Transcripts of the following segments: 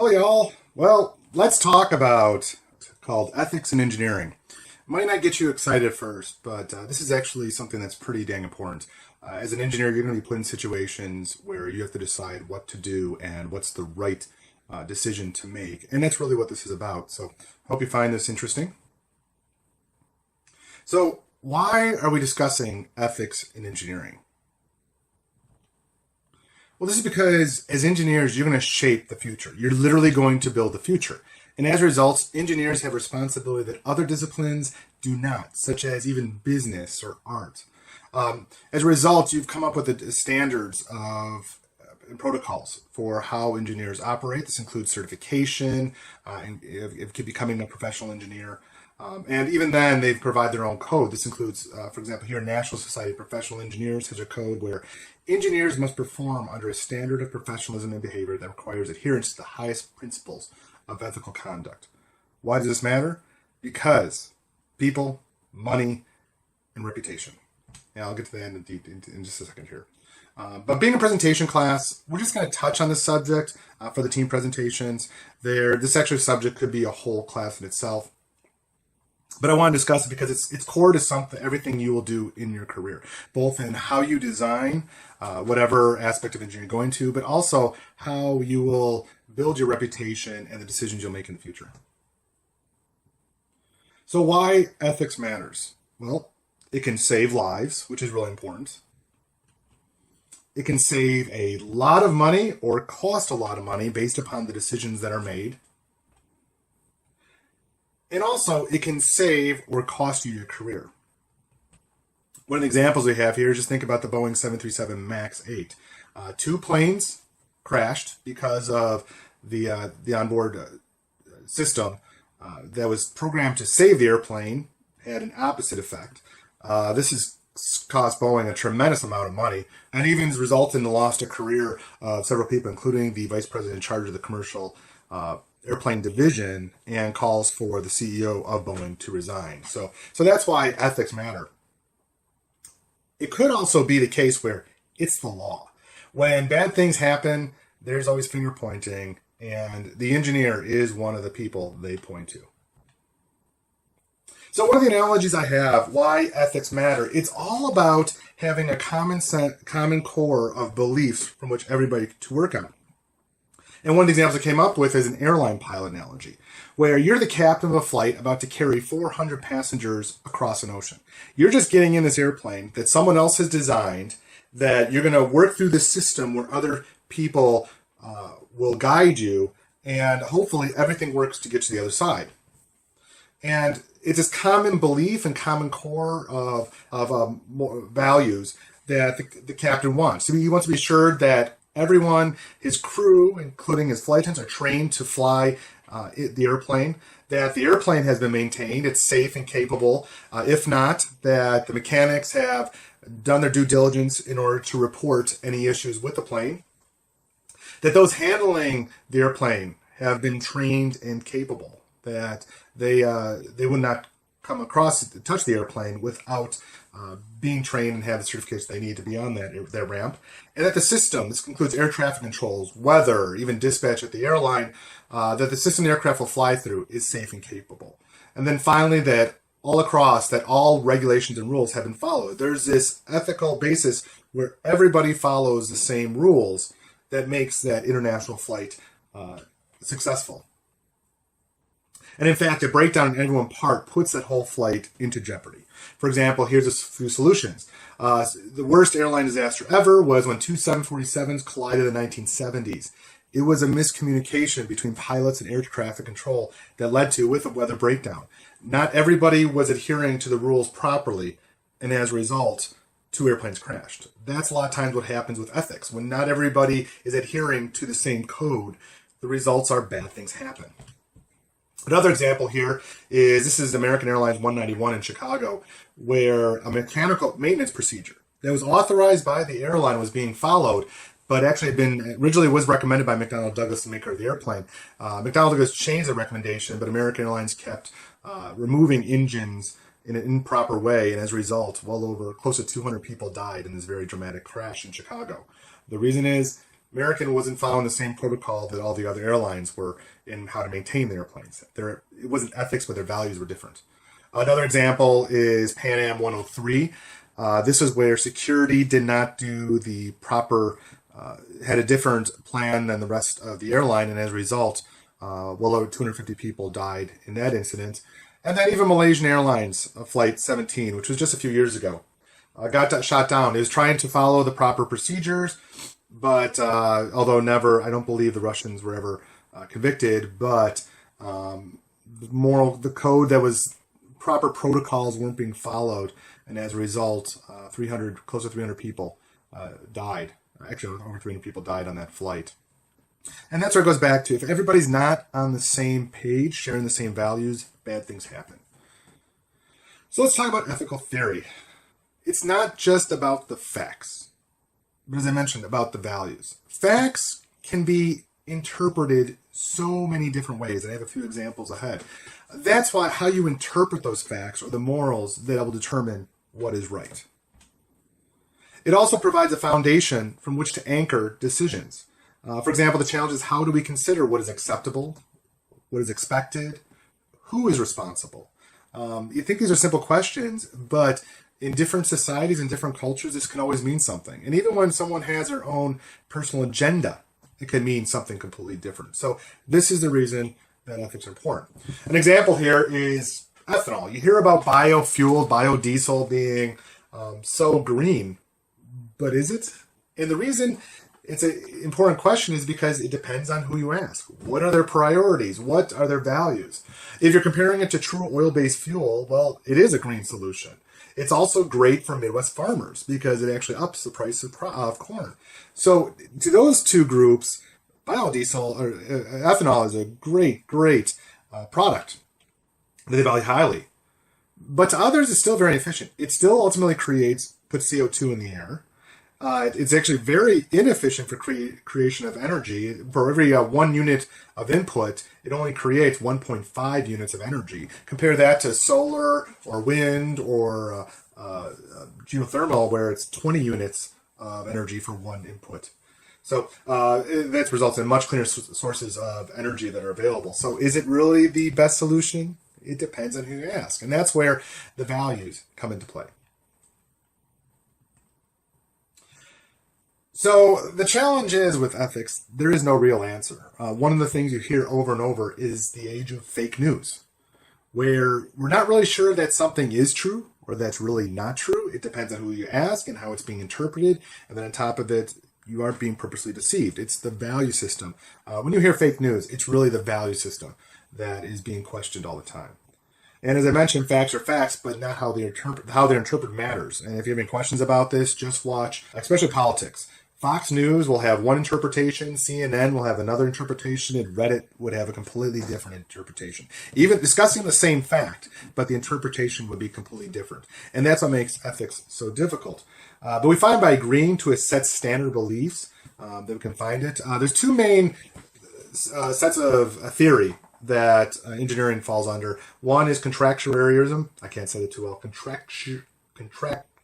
Hello, y'all. Well, let's talk about called ethics in engineering. Might not get you excited at first, but this is actually something that's pretty dang important. As an engineer, you're going to be put in situations where you have to decide what to do and what's the right decision to make, and that's really what this is about. So, hope you find this interesting. So, why are we discussing ethics in engineering? Well, this is because as engineers, you're going to shape the future. You're literally going to build the future. And as a result, engineers have responsibility that other disciplines do not, such as even business or art. As a result, you've come up with the standards of and protocols for how engineers operate. This includes certification, and if becoming a professional engineer. And even then, they provide their own code. This includes, for example, here, National Society of Professional Engineers has a code where engineers must perform under a standard of professionalism and behavior that requires adherence to the highest principles of ethical conduct. Why does this matter? Because people, money, and reputation. Yeah, I'll get to that in just a second here. But being a presentation class, we're just going to touch on this subject for the team presentations. This actual subject could be a whole class in itself. But I want to discuss it because it's core to everything you will do in your career, both in how you design whatever aspect of engineering you're going to, but also how you will build your reputation and the decisions you'll make in the future. So why ethics matters? Well, it can save lives, which is really important. It can save a lot of money or cost a lot of money based upon the decisions that are made. And also, it can save or cost you your career. One of the examples we have here is just think about the Boeing 737 MAX 8. Two planes crashed because of the onboard system that was programmed to save the airplane had an opposite effect. This has cost Boeing a tremendous amount of money and even has resulted in the loss of career of several people, including the vice president in charge of the commercial airplane division, and calls for the CEO of Boeing to resign. So that's why ethics matter. It could also be the case where it's the law. When bad things happen, there's always finger pointing, and the engineer is one of the people they point to. So one of the analogies I have, why ethics matter, it's all about having a common core of beliefs from which everybody to work on. And one of the examples I came up with is an airline pilot analogy, where you're the captain of a flight about to carry 400 passengers across an ocean. You're just getting in this airplane that someone else has designed, that you're going to work through this system where other people will guide you, and hopefully everything works to get to the other side. And it's this common belief and common core of values that the captain wants. So he wants to be assured that everyone, his crew, including his flight attendants, are trained to fly the airplane, that the airplane has been maintained, it's safe and capable. If not, that the mechanics have done their due diligence in order to report any issues with the plane, that those handling the airplane have been trained and capable, that they would not come across to touch the airplane without being trained and have the certificates they need to be on that ramp, and that the system, this includes air traffic controls, weather, even dispatch at the airline, that the system the aircraft will fly through is safe and capable. And then finally, that all regulations and rules have been followed. There's this ethical basis where everybody follows the same rules that makes that international flight successful. And in fact, a breakdown in any one part puts that whole flight into jeopardy. For example, here's a few solutions. The worst airline disaster ever was when two 747s collided in the 1970s. It was a miscommunication between pilots and air traffic control that led to, with a weather breakdown. Not everybody was adhering to the rules properly, and as a result, two airplanes crashed. That's a lot of times what happens with ethics. When not everybody is adhering to the same code, the results are bad things happen. Another example here this is American Airlines 191 in Chicago, where a mechanical maintenance procedure that was authorized by the airline was being followed, but actually originally was recommended by McDonnell Douglas, the maker of the airplane. McDonnell Douglas changed the recommendation, but American Airlines kept removing engines in an improper way, and as a result, close to 200 people died in this very dramatic crash in Chicago. The reason is American wasn't following the same protocol that all the other airlines were in how to maintain the airplanes. It wasn't ethics, but their values were different. Another example is Pan Am 103. This is where security did not do the proper, had a different plan than the rest of the airline, and as a result, well over 250 people died in that incident. And then even Malaysian Airlines Flight 17, which was just a few years ago, got shot down. It was trying to follow the proper procedures, but although never, I don't believe the Russians were ever convicted, but the code that was proper protocols weren't being followed, and as a result, close to 300 people died. Actually, over 300 people died on that flight. And that's where it goes back to, if everybody's not on the same page, sharing the same values, bad things happen. So let's talk about ethical theory. It's not just about the facts, but as I mentioned, about the values. Facts can be interpreted so many different ways, and I have a few examples ahead. That's why how you interpret those facts or the morals that will determine what is right. It also provides a foundation from which to anchor decisions. For example, the challenge is, how do we consider what is acceptable, what is expected, who is responsible? You think these are simple questions, but in different societies and different cultures, this can always mean something. And even when someone has their own personal agenda, it can mean something completely different. So this is the reason that ethics are important. An example here is ethanol. You hear about biofuel, biodiesel being so green, but is it? And the reason it's an important question is because it depends on who you ask. What are their priorities? What are their values? If you're comparing it to true oil-based fuel, well, it is a green solution. It's also great for Midwest farmers because it actually ups the price of corn. So to those two groups, biodiesel or ethanol is a great product that they value highly. But to others, it's still very efficient. It still ultimately puts CO2 in the air. It's actually very inefficient for creation of energy. For every 1 unit of input, it only creates 1.5 units of energy. Compare that to solar or wind or geothermal, where it's 20 units of energy for one input. So that results in much cleaner sources of energy that are available. So is it really the best solution? It depends on who you ask. And that's where the values come into play. So the challenge is with ethics, there is no real answer. One of the things you hear over and over is the age of fake news, where we're not really sure that something is true or that's really not true. It depends on who you ask and how it's being interpreted. And then on top of it, you aren't being purposely deceived. It's the value system. When you hear fake news, it's really the value system that is being questioned all the time. And as I mentioned, facts are facts, but not how they're interpreted matters. And if you have any questions about this, just watch, especially politics. Fox News will have one interpretation, CNN will have another interpretation, and Reddit would have a completely different interpretation. Even discussing the same fact, but the interpretation would be completely different. And that's what makes ethics so difficult. But we find by agreeing to a set standard beliefs that we can find it. There's two main sets of theory that engineering falls under. One is contractuarianism. I can't say it too well.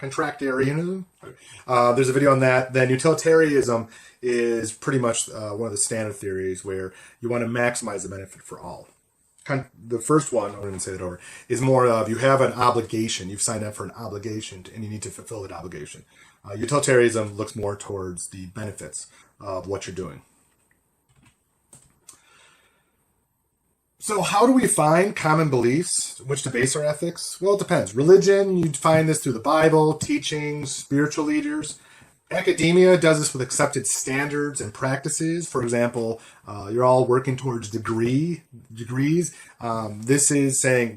Contractarianism. There's a video on that. Then utilitarianism is pretty much one of the standard theories where you want to maximize the benefit for all. The first one, I'm going to say that over, is more of you have an obligation. You've signed up for an obligation and you need to fulfill that obligation. Utilitarianism looks more towards the benefits of what you're doing. So how do we find common beliefs which to base our ethics? Well, it depends. Religion, you'd find this through the Bible, teachings, spiritual leaders. Academia does this with accepted standards and practices. For example, you're all working towards degrees. This is saying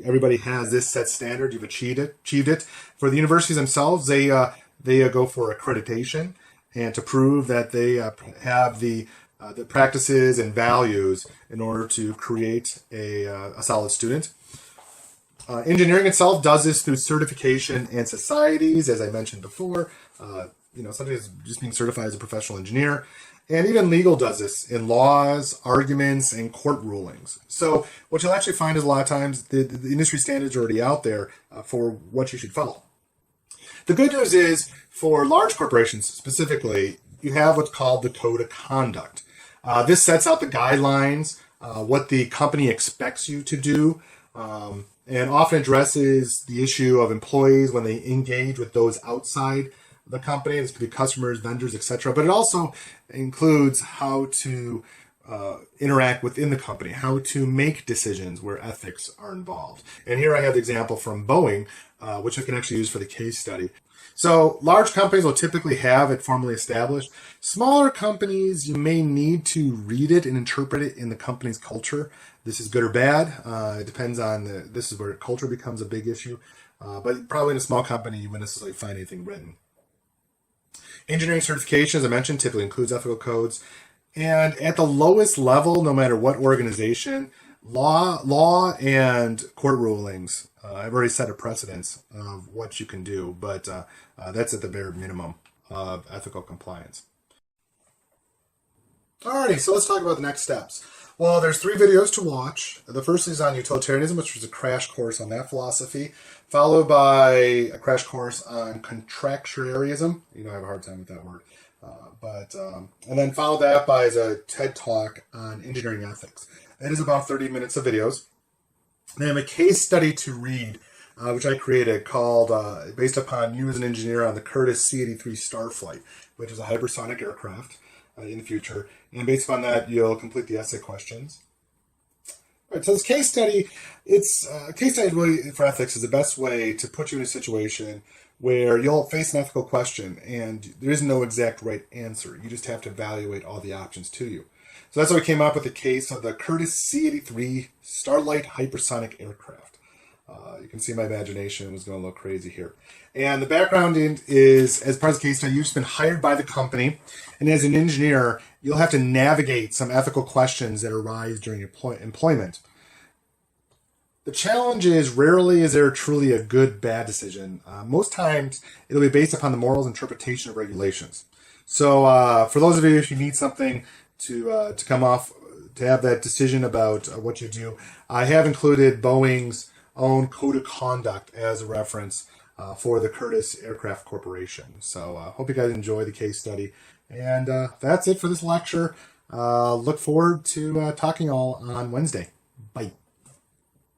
everybody has this set standard. You've achieved it. For the universities themselves, they go for accreditation and to prove that they have the practices and values in order to create a solid student. Engineering itself does this through certification and societies, as I mentioned before. Sometimes just being certified as a professional engineer. And even legal does this in laws, arguments, and court rulings. So what you'll actually find is a lot of times the industry standards are already out there for what you should follow. The good news is, for large corporations specifically, you have what's called the Code of Conduct. This sets out the guidelines, what the company expects you to do, and often addresses the issue of employees when they engage with those outside the company. This could be customers, vendors, etc. But it also includes how to interact within the company, how to make decisions where ethics are involved. And here I have the example from Boeing, which I can actually use for the case study. So large companies will typically have it formally established. Smaller companies, you may need to read it and interpret it in the company's culture. This is good or bad. It depends on this is where culture becomes a big issue. But probably in a small company, you wouldn't necessarily find anything written. Engineering certification, as I mentioned, typically includes ethical codes. And at the lowest level, no matter what organization, law and court rulings, I've already set a precedence of what you can do, but that's at the bare minimum of ethical compliance. Alrighty, so let's talk about the next steps. Well, there's 3 videos to watch. The first is on utilitarianism, which was a crash course on that philosophy, followed by a crash course on contractuarism. You know, I have a hard time with that word. And then follow that by a TED Talk on engineering ethics. That is about 30 minutes of videos. Then I have a case study to read, which I created called, based upon you as an engineer on the Curtiss C-83 Starflight, which is a hypersonic aircraft in the future. And based upon that, you'll complete the essay questions. All right, so this case study, case study really for ethics is the best way to put you in a situation where you'll face an ethical question and there is no exact right answer. You just have to evaluate all the options to you. So that's why we came up with the case of the Curtiss C-83 Starlight hypersonic aircraft. You can see my imagination was going a little crazy here. And the background is, as part of the case study, you've just been hired by the company. And as an engineer, you'll have to navigate some ethical questions that arise during employment. The challenge is rarely is there truly a good, bad decision. Most times it'll be based upon the morals interpretation of regulations. So for those of you, if you need something to come off, to have that decision about what you do, I have included Boeing's own Code of Conduct as a reference for the Curtiss Aircraft Corporation. So hope you guys enjoy the case study. And that's it for this lecture. Look forward to talking all on Wednesday. Bye.